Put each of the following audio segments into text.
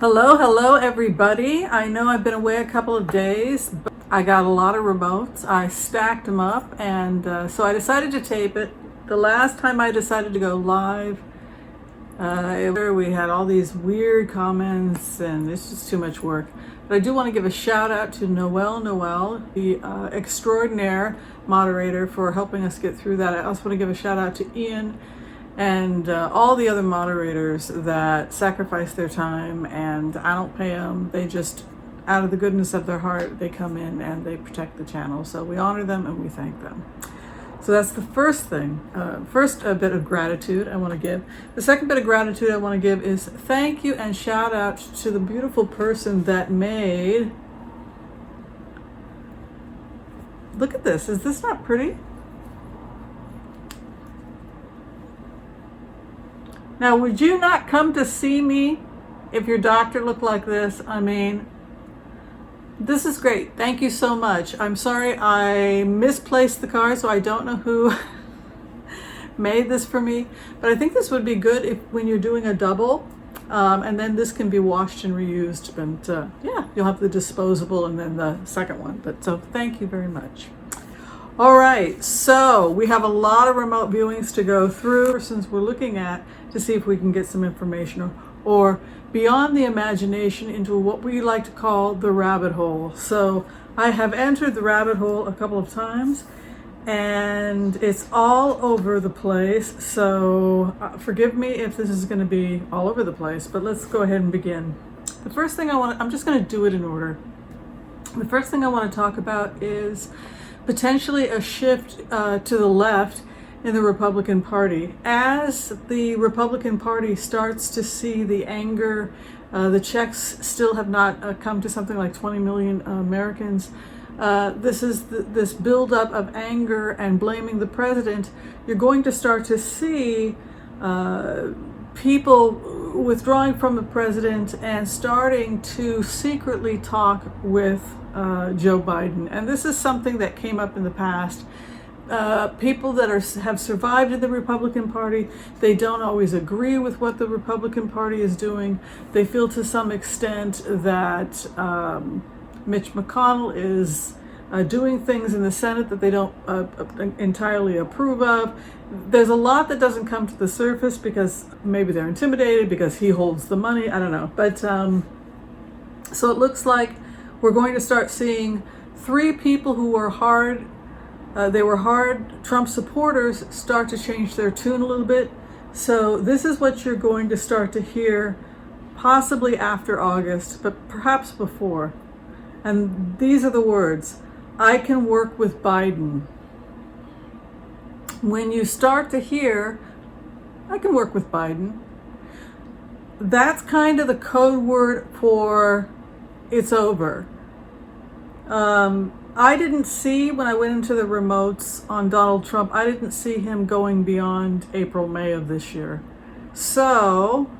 Hello everybody. I know I've been away a couple of days, but I got a lot of remotes. I stacked them up, and so I decided to tape it. The last time I decided to go live, we had all these weird comments, and it's just too much work. But I do want to give a shout out to Noel, the extraordinaire moderator, for helping us get through that. I also want to give a shout out to Ian and all the other moderators that sacrifice their time, and I don't pay them. They just, out of the goodness of their heart, they come in and they protect the channel. So we honor them and we thank them. So that's the first thing. First, a bit of gratitude I want to give. The second bit of gratitude I want to give is thank you and shout out to the beautiful person that made, look at this, is this not pretty? Now, would you not come to see me if your doctor looked like this? I mean, this is great. Thank you so much. I'm sorry I misplaced the card, so I don't know who made this for me. But I think this would be good if when you're doing a double, and then this can be washed and reused. But yeah, you'll have the disposable and then the second one. But so thank you very much. All right, so we have a lot of remote viewings to go through. Since we're looking at to see if we can get some information or beyond the imagination into what we like to call the rabbit hole. So I have entered the rabbit hole a couple of times, and it's all over the place. So forgive me if this is going to be all over the place, but let's go ahead and begin. The first thing I'm just going to do it in order. The first thing I want to talk about is potentially a shift to the left in the Republican Party. As the Republican Party starts to see the anger, the checks still have not come to something like 20 million Americans. This buildup of anger and blaming the president. You're going to start to see people withdrawing from the president and starting to secretly talk with Joe Biden. And this is something that came up in the past. People that have survived in the Republican Party, they don't always agree with what the Republican Party is doing. They feel to some extent that Mitch McConnell is doing things in the Senate that they don't entirely approve of. There's a lot that doesn't come to the surface because maybe they're intimidated because he holds the money. I don't know. But so it looks like we're going to start seeing three people who were hard Trump supporters start to change their tune a little bit. So this is what you're going to start to hear possibly after August, but perhaps before. And these are the words: I can work with Biden. When you start to hear, I can work with Biden, that's kind of the code word for it's over. I didn't see, when I went into the remotes on Donald Trump, I didn't see him going beyond April, May of this year. So,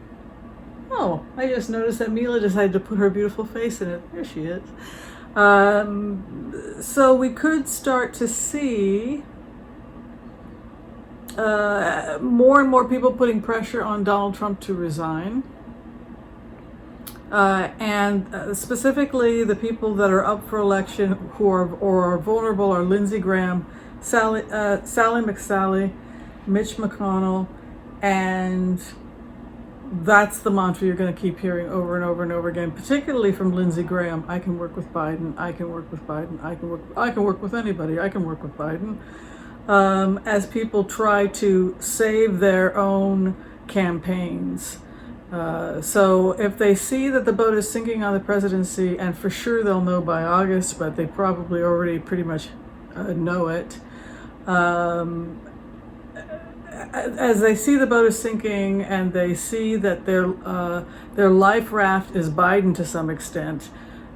I just noticed that Mila decided to put her beautiful face in it. There she is. So we could start to see more and more people putting pressure on Donald Trump to resign. And specifically the people that are up for election who are vulnerable are Lindsey Graham, Sally McSally, Mitch McConnell, and that's the mantra you're going to keep hearing over and over and over again, particularly from Lindsey Graham. I can work with Biden. I can work with Biden. I can work with anybody. I can work with Biden. As people try to save their own campaigns. So if they see that the boat is sinking on the presidency, and for sure they'll know by August, but they probably already pretty much know it. As they see the boat is sinking and they see that their life raft is Biden to some extent,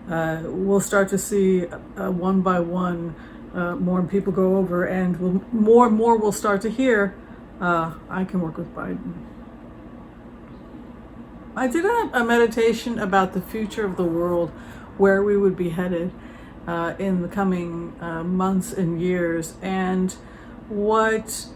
we'll start to see one by one more people go over, and more and more we'll start to hear, I can work with Biden. I did a meditation about the future of the world, where we would be headed in the coming months and years. And what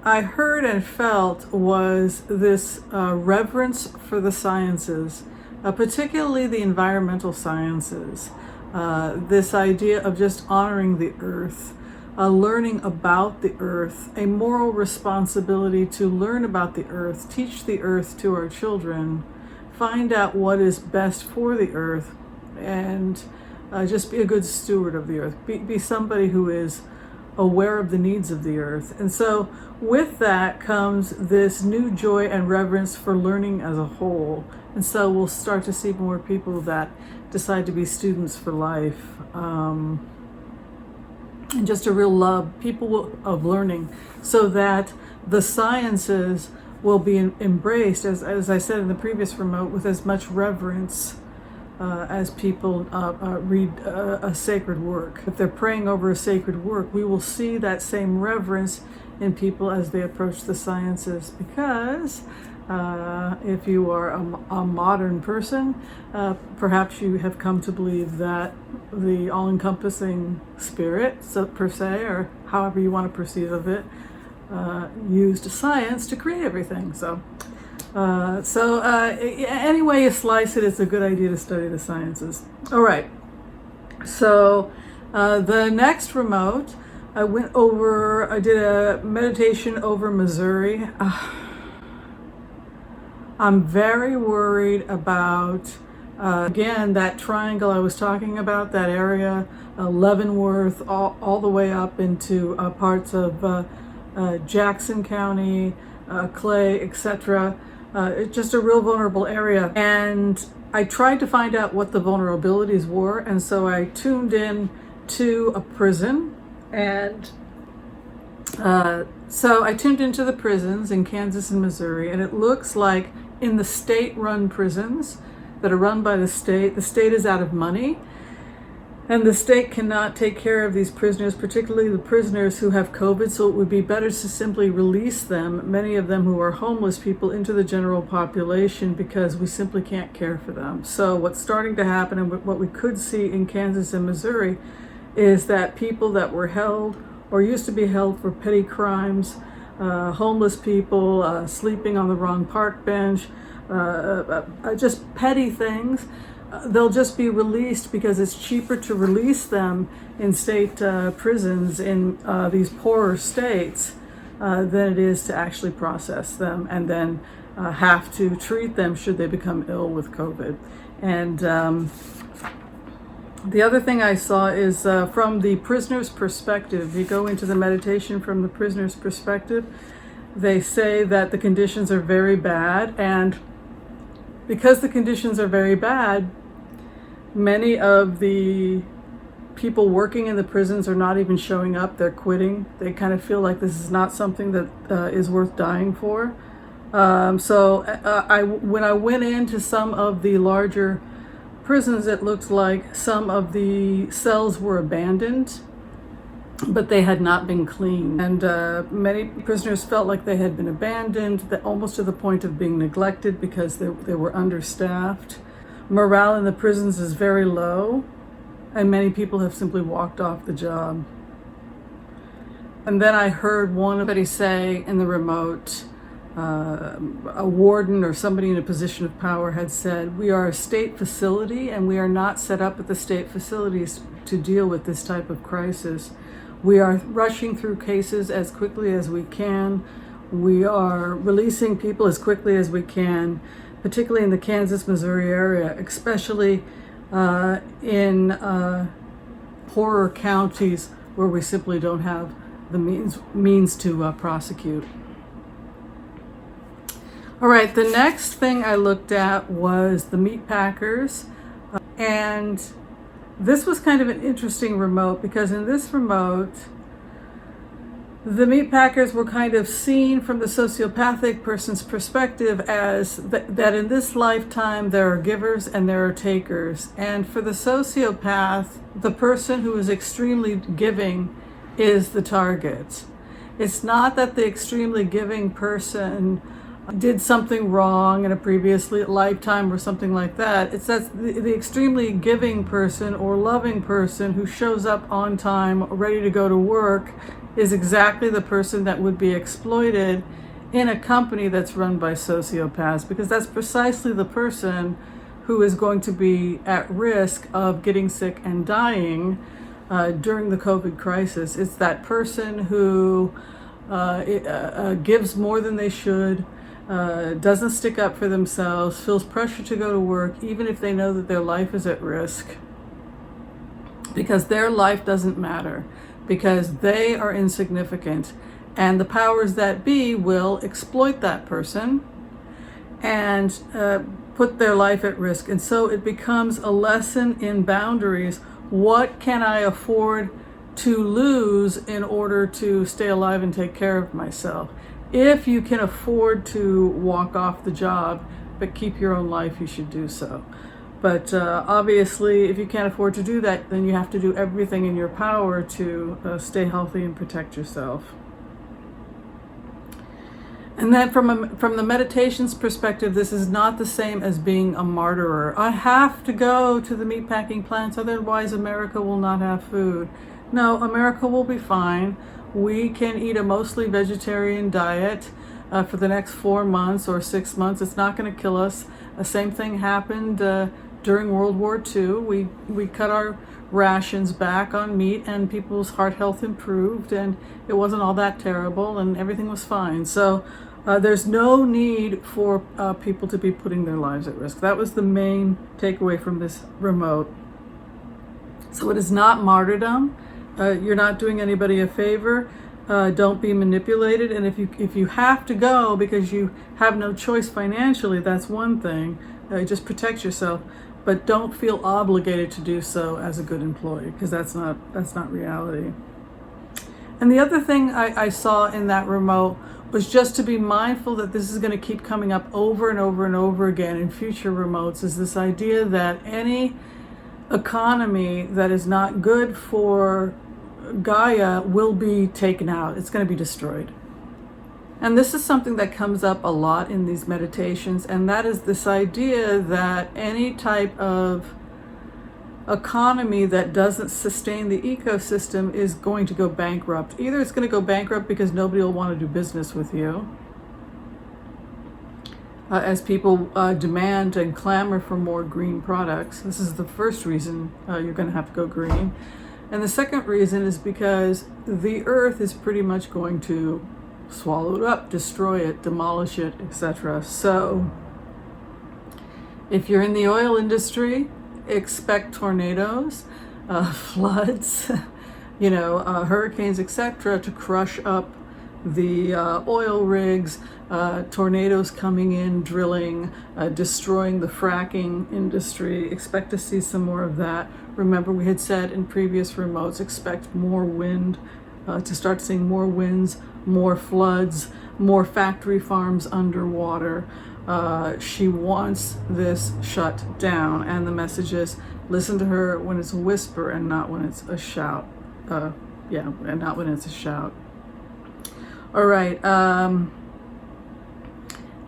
I heard and felt was this reverence for the sciences, particularly the environmental sciences. This idea of just honoring the earth, learning about the earth, a moral responsibility to learn about the earth, teach the earth to our children, find out what is best for the earth, and just be a good steward of the earth. Be somebody who is aware of the needs of the earth. And so with that comes this new joy and reverence for learning as a whole. And so we'll start to see more people that decide to be students for life. And just a real love, of learning, so that the sciences will be embraced, as I said in the previous remote, with as much reverence as people read a sacred work. If they're praying over a sacred work, we will see that same reverence in people as they approach the sciences, because if you are a modern person, perhaps you have come to believe that the all-encompassing spirit, so per se, or however you want to perceive of it, used science to create everything. Any way you slice it, it's a good idea to study the sciences. All right. So the next remote, I did a meditation over Missouri. I'm very worried about, again, that triangle I was talking about, that area, Leavenworth, all the way up into parts of Jackson County, Clay, etc. It's just a real vulnerable area. And I tried to find out what the vulnerabilities were, and so I tuned in to a prison. And so I tuned into the prisons in Kansas and Missouri, and it looks like in the state-run prisons that are run by the state is out of money, and the state cannot take care of these prisoners, particularly the prisoners who have COVID, so it would be better to simply release them, many of them who are homeless people, into the general population, because we simply can't care for them. So what's starting to happen, and what we could see in Kansas and Missouri, is that people that were held or used to be held for petty crimes, homeless people, sleeping on the wrong park bench, just petty things, they'll just be released because it's cheaper to release them in state prisons in these poorer states than it is to actually process them and then have to treat them should they become ill with COVID. And the other thing I saw is from the prisoner's perspective. You go into the meditation from the prisoner's perspective. They say that the conditions are very bad, and because the conditions are very bad, many of the people working in the prisons are not even showing up. They're quitting. They kind of feel like this is not something that is worth dying for. When I went into some of the larger prisons, it looked like some of the cells were abandoned, but they had not been cleaned. And many prisoners felt like they had been abandoned, almost to the point of being neglected because they were understaffed. Morale in the prisons is very low, and many people have simply walked off the job. And then I heard somebody say in the remote, a warden or somebody in a position of power had said, "We are a state facility, and we are not set up at the state facilities to deal with this type of crisis. We are rushing through cases as quickly as we can. We are releasing people as quickly as we can, particularly in the Kansas, Missouri area, especially in poorer counties where we simply don't have the means to prosecute." All right, the next thing I looked at was the meat packers. And this was kind of an interesting remote, because in this remote, the meat packers were kind of seen from the sociopathic person's perspective as that in this lifetime there are givers and there are takers. And for the sociopath, the person who is extremely giving is the target. It's not that the extremely giving person did something wrong in a previous lifetime or something like that. It's that the extremely giving person or loving person who shows up on time, ready to go to work, is exactly the person that would be exploited in a company that's run by sociopaths, because that's precisely the person who is going to be at risk of getting sick and dying during the COVID crisis. It's that person who gives more than they should, doesn't stick up for themselves, feels pressure to go to work, even if they know that their life is at risk, because their life doesn't matter, because they are insignificant. And the powers that be will exploit that person and put their life at risk. And so it becomes a lesson in boundaries. What can I afford to lose in order to stay alive and take care of myself? If you can afford to walk off the job but keep your own life, you should do so. But obviously, if you can't afford to do that, then you have to do everything in your power to stay healthy and protect yourself. And then from the meditation's perspective, this is not the same as being a martyrer. I have to go to the meatpacking plants, otherwise America will not have food. No, America will be fine. We can eat a mostly vegetarian diet for the next 4 months or 6 months. It's not going to kill us. The same thing happened during World War II. We cut our rations back on meat and people's heart health improved, and it wasn't all that terrible, and everything was fine. So there's no need for people to be putting their lives at risk. That was the main takeaway from this remote. So it is not martyrdom. You're not doing anybody a favor. Don't be manipulated. And if you have to go because you have no choice financially, that's one thing. Just protect yourself, but don't feel obligated to do so as a good employee, because that's not reality. And the other thing I saw in that remote was just to be mindful that this is going to keep coming up over and over and over again in future remotes, is this idea that any economy that is not good for Gaia will be taken out. It's going to be destroyed. And this is something that comes up a lot in these meditations, and that is this idea that any type of economy that doesn't sustain the ecosystem is going to go bankrupt. Either it's going to go bankrupt because nobody will want to do business with you, as people demand and clamor for more green products. This is the first reason you're going to have to go green. And the second reason is because the earth is pretty much going to swallow it up, destroy it, demolish it, etc. So if you're in the oil industry, expect tornadoes, floods, hurricanes, etc., to crush up the oil rigs, tornadoes coming in, drilling, destroying the fracking industry. Expect to see some more of that. Remember, we had said in previous remotes, expect more wind, to start seeing more winds, more floods, more factory farms underwater. She wants this shut down, and the message is, listen to her when it's a whisper and not when it's a shout. And not when it's a shout. All right.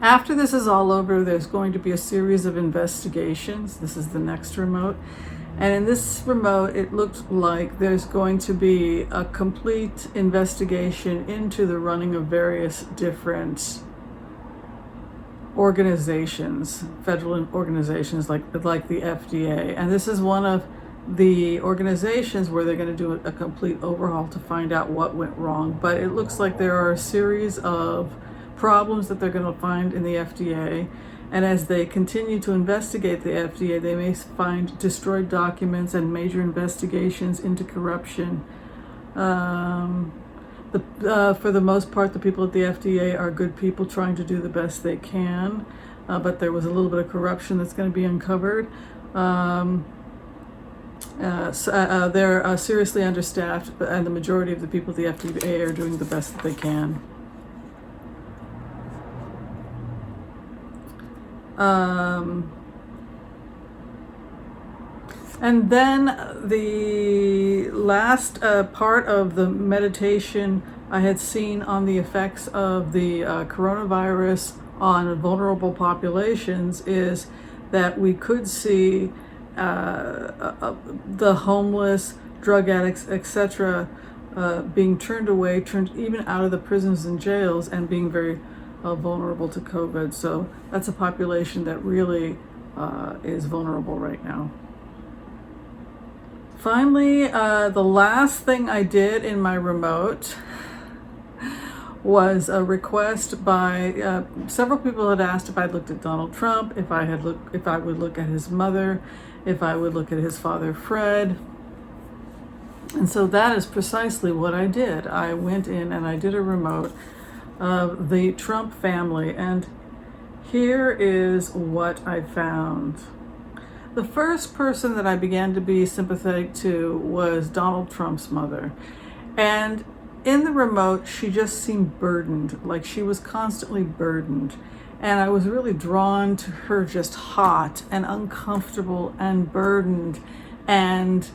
After this is all over, there's going to be a series of investigations. This is the next remote. And in this remote, it looks like there's going to be a complete investigation into the running of various different organizations, federal organizations like the FDA. And this is one of the organizations where they're going to do a complete overhaul to find out what went wrong. But it looks like there are a series of problems that they're going to find in the FDA. And as they continue to investigate the FDA, they may find destroyed documents and major investigations into corruption. For the most part, the people at the FDA are good people trying to do the best they can, but there was a little bit of corruption that's going to be uncovered. They're seriously understaffed, and the majority of the people at the FDA are doing the best that they can. And then the last part of the meditation I had seen on the effects of the coronavirus on vulnerable populations is that we could see the homeless, drug addicts, etc., being turned away, turned even out of the prisons and jails, and being very vulnerable to COVID. So that's a population that really is vulnerable right now. Finally, the last thing I did in my remote was a request by several people had asked if I'd looked at Donald Trump, if I would look at his mother, if I would look at his father Fred. And so that is precisely what I did. I went in and I did a remote of the Trump family, and here is what I found. The first person that I began to be sympathetic to was Donald Trump's mother. And in the remote, she just seemed burdened, like she was constantly burdened. And I was really drawn to her just hot and uncomfortable and burdened. And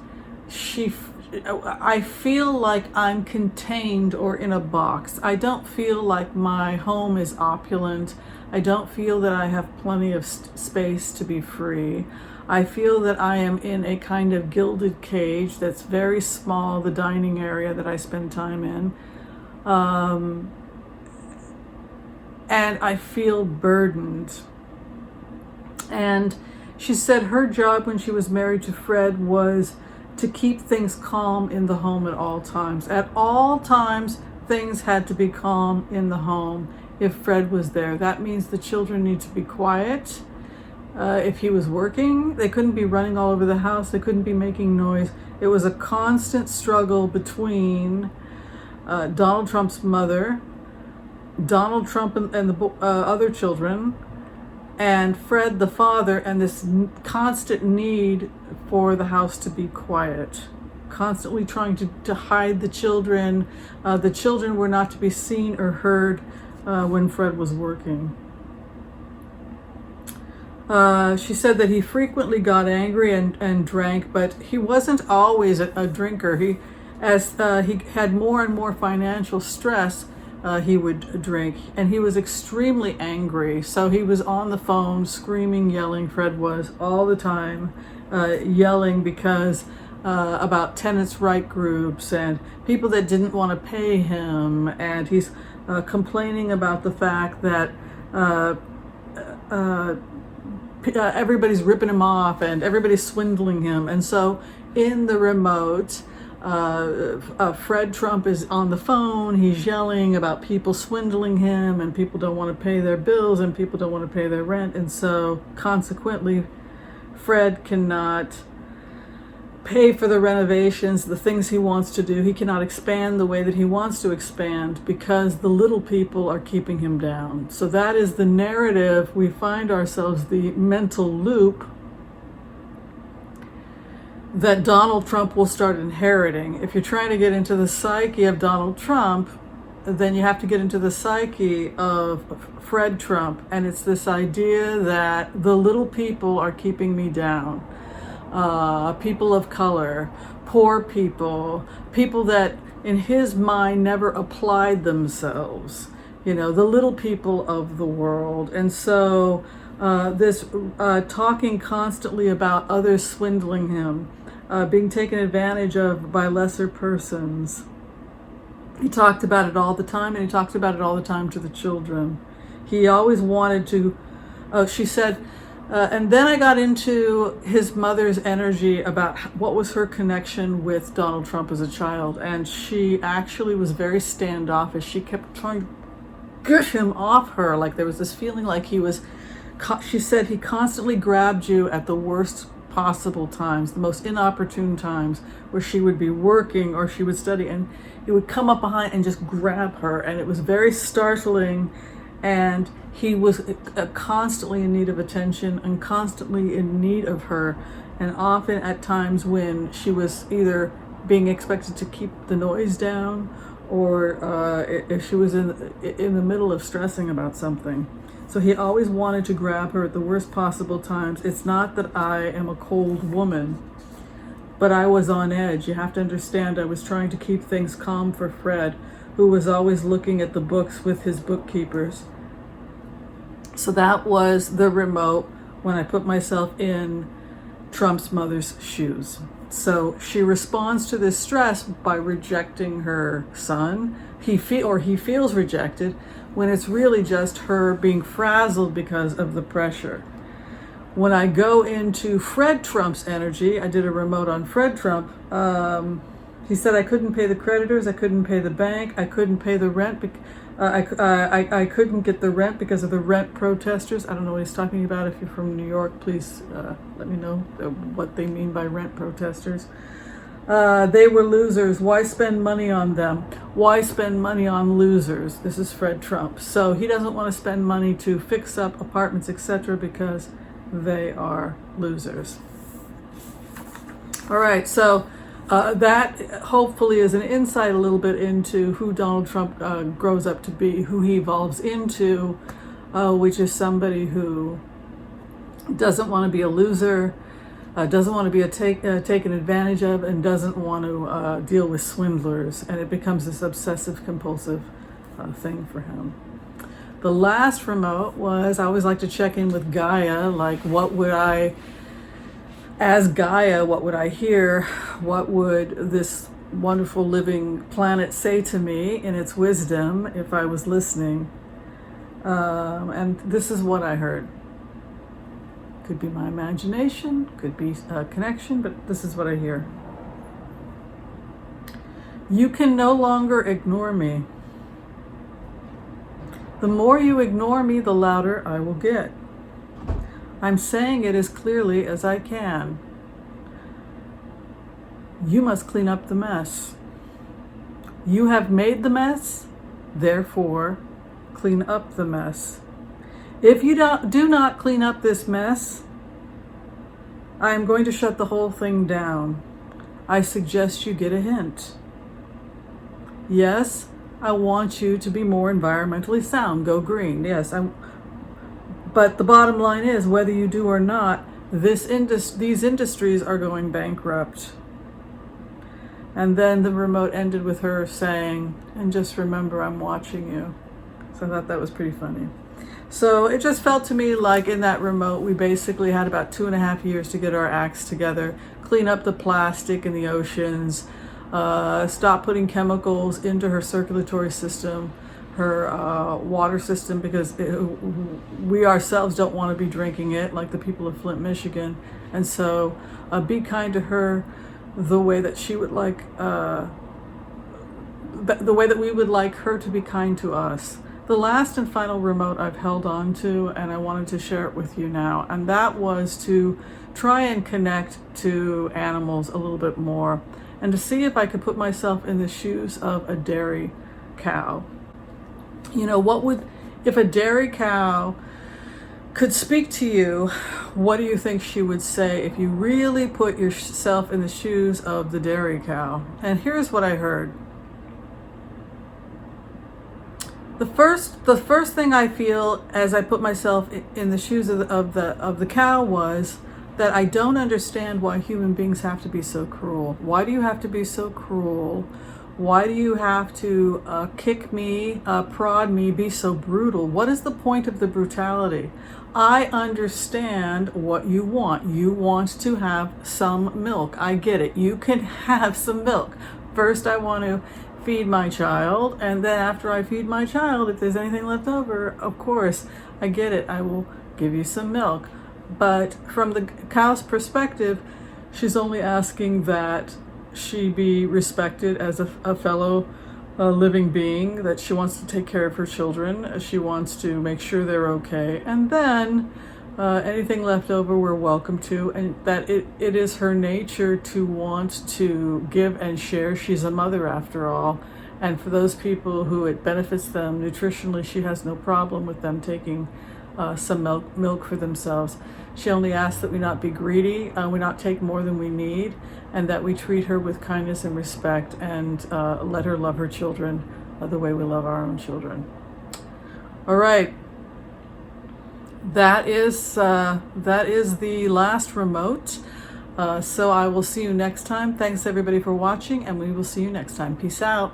I feel like I'm contained or in a box. I don't feel like my home is opulent. I don't feel that I have plenty of space to be free. I feel that I am in a kind of gilded cage that's very small, the dining area that I spend time in. And I feel burdened. And she said her job when she was married to Fred was to keep things calm in the home at all times. At all times, things had to be calm in the home if Fred was there. That means the children need to be quiet. If he was working, they couldn't be running all over the house. They couldn't be making noise. It was a constant struggle between Donald Trump's mother, Donald Trump and the other children, and Fred the father, and this constant need for the house to be quiet, constantly trying to hide the children. The children were not to be seen or heard when Fred was working. She said that he frequently got angry and drank, but he wasn't always a drinker. As he had more and more financial stress, he would drink, and he was extremely angry. So he was on the phone screaming, yelling, Fred was, all the time, yelling because about tenants' right groups and people that didn't want to pay him, and he's complaining about the fact that everybody's ripping him off and everybody's swindling him. And so in the remote, Fred Trump is on the phone. He's yelling about people swindling him, and people don't want to pay their bills, and people don't want to pay their rent. And so consequently, Fred cannot pay for the renovations, the things he wants to do. He cannot expand the way that he wants to expand because the little people are keeping him down. So that is the narrative. We find ourselves, the mental loop that Donald Trump will start inheriting. If you're trying to get into the psyche of Donald Trump, then you have to get into the psyche of Fred Trump. And it's this idea that the little people are keeping me down. People of color, poor people, people that in his mind never applied themselves, the little people of the world. And so this talking constantly about others swindling him, being taken advantage of by lesser persons. He talked about it all the time, and he talked about it all the time to the children. He always wanted to, she said, and then I got into his mother's energy about what was her connection with Donald Trump as a child. And she actually was very standoffish. She kept trying to get him off her. Like there was this feeling like she said he constantly grabbed you at the worst possible times, the most inopportune times, where she would be working or she would study, and he would come up behind and just grab her. And it was very startling. And he was constantly in need of attention and constantly in need of her. And often at times when she was either being expected to keep the noise down or if she was in the middle of stressing about something. So he always wanted to grab her at the worst possible times. It's not that I am a cold woman, but I was on edge. You have to understand, I was trying to keep things calm for Fred, who was always looking at the books with his bookkeepers. So that was the remote when I put myself in Trump's mother's shoes. So she responds to this stress by rejecting her son. He feels rejected when it's really just her being frazzled because of the pressure. when I go into Fred Trump's energy, I did a remote on Fred Trump. He said I couldn't pay the creditors, I couldn't pay the bank, I couldn't pay the rent. I couldn't get the rent because of the rent protesters. I don't know what he's talking about. If you're from New York, please let me know what they mean by rent protesters. They were losers. Why spend money on them? Why spend money on losers? This is Fred Trump. So he doesn't want to spend money to fix up apartments, etc., because they are losers. All right, so that hopefully is an insight a little bit into who Donald Trump grows up to be, who he evolves into, which is somebody who doesn't want to be a loser, doesn't want to be taken advantage of, and doesn't want to deal with swindlers. And it becomes this obsessive compulsive thing for him. The last remote was, I always like to check in with Gaia, like as Gaia, what would I hear? What would this wonderful living planet say to me in its wisdom if I was listening? And this is what I heard. Could be my imagination, could be a connection, but this is what I hear. You can no longer ignore me. The more you ignore me, the louder I will get. I'm saying it as clearly as I can. You must clean up the mess. You have made the mess, therefore clean up the mess. If you do not clean up this mess, I am going to shut the whole thing down. I suggest you get a hint. Yes, I want you to be more environmentally sound. Go green. Yes, but the bottom line is, whether you do or not, these industries are going bankrupt. And then the remote ended with her saying, and just remember, I'm watching you. So I thought that was pretty funny. So it just felt to me like in that remote, we basically had about 2.5 years to get our acts together, clean up the plastic in the oceans, stop putting chemicals into her circulatory system, her water system, because we ourselves don't want to be drinking it, like the people of Flint, Michigan. And so be kind to her the way that she would like, the way that we would like her to be kind to us. The last and final remote I've held on to, and I wanted to share it with you now, and that was to try and connect to animals a little bit more, and to see if I could put myself in the shoes of a dairy cow. You know, if a dairy cow could speak to you, what do you think she would say if you really put yourself in the shoes of the dairy cow? And here's what I heard. The first thing I feel as I put myself in the shoes of the cow was that I don't understand why human beings have to be so cruel. Why do you have to be so cruel? Why do you have to kick me, prod me, be so brutal? What is the point of the brutality? I understand what you want. You want to have some milk. I get it. You can have some milk. First, I want to feed my child, and then after I feed my child, if there's anything left over, of course, I get it, I will give you some milk. But from the cow's perspective, she's only asking that she be respected as a fellow living being, that she wants to take care of her children, she wants to make sure they're okay, and then anything left over we're welcome to, and that it is her nature to want to give and share. She's a mother after all, and for those people who it benefits them nutritionally, she has no problem with them taking some milk for themselves. She only asks that we not be greedy, we not take more than we need, and that we treat her with kindness and respect, and let her love her children the way we love our own children. All right. That is the last remote. So I will see you next time. Thanks everybody for watching, and we will see you next time. Peace out.